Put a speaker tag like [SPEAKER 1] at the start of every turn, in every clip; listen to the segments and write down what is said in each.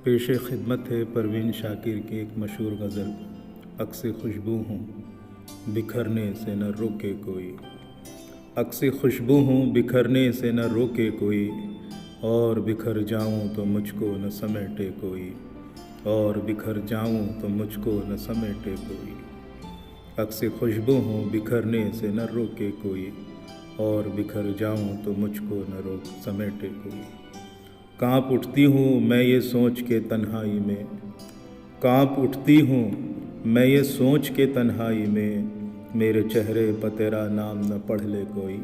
[SPEAKER 1] पेश खिदमत है परवीन शाकिर की एक मशहूर गज़ल। अक्स खुशबू हूँ बिखरने से न रोके कोई। अक्स खुशबू हूँ बिखरने से न रोके कोई, और बिखर जाऊँ तो मुझको न समेटे कोई। और बिखर जाऊँ तो मुझको न समेटे कोई। अक्स खुशबू हूँ बिखरने से न रोके कोई, और बिखर जाऊँ तो मुझको न रोक समेटे कोई। काँप उठती हूँ मैं ये सोच के तन्हाई में, काँप उठती हूँ मैं ये सोच के तन्हाई में, मेरे चेहरे पर तेरा नाम न पढ़ ले कोई।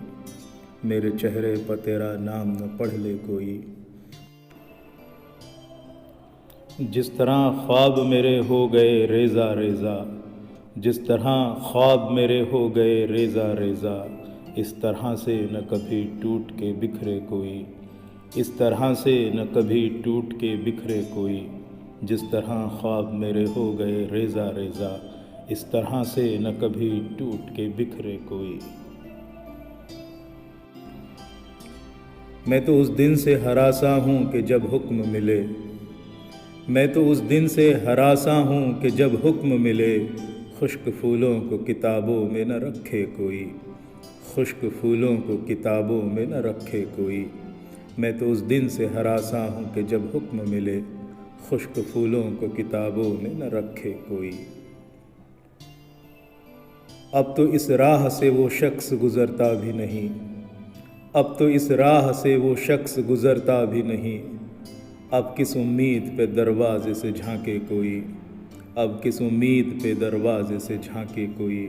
[SPEAKER 1] मेरे चेहरे पर तेरा नाम न पढ़ ले कोई। जिस तरह ख्वाब मेरे हो गए रेज़ा रेज़ा, जिस तरह ख्वाब मेरे हो गए रेज़ा रेज़ा, इस तरह से न कभी टूट के बिखरे कोई। इस तरह से न कभी टूट के बिखरे कोई। जिस तरह ख्वाब मेरे हो गए रेज़ा रेज़ा, इस तरह से न कभी टूट के बिखरे कोई। मैं तो उस दिन से हरासा हूँ कि जब हुक्म मिले। मैं तो उस दिन से हरासा हूँ कि जब हुक्म मिले, खुश्क फूलों को किताबों में न रखे कोई। खुश्क फूलों को किताबों में न रखे कोई। मैं तो उस दिन से हरासा हूँ कि जब हुक्म मिले, खुश्क फूलों को किताबों में न रखे कोई। अब तो इस राह से वो शख्स गुज़रता भी नहीं। अब तो इस राह से वो शख्स गुज़रता भी नहीं। अब किस उम्मीद पे दरवाज़े से झांके कोई। अब किस उम्मीद पे दरवाज़े से झांके कोई।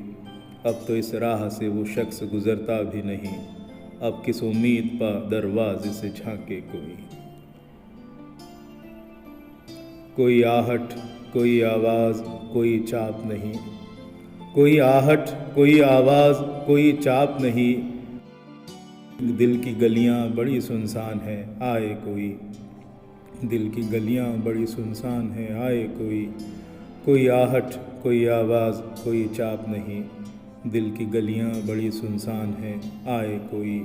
[SPEAKER 1] अब तो इस राह से वो शख्स गुज़रता भी नहीं। अब किस उम्मीद पर दरवाज़े से झांके कोई। कोई आहट, कोई आवाज़, कोई चाप नहीं। कोई आहट, कोई आवाज़, कोई चाप नहीं। दिल की गलियां बड़ी सुनसान हैं, आए कोई। दिल की गलियां बड़ी सुनसान हैं, आए कोई। कोई आहट, कोई आवाज़, कोई चाप नहीं। दिल की गलियां बड़ी सुनसान हैं, आए कोई।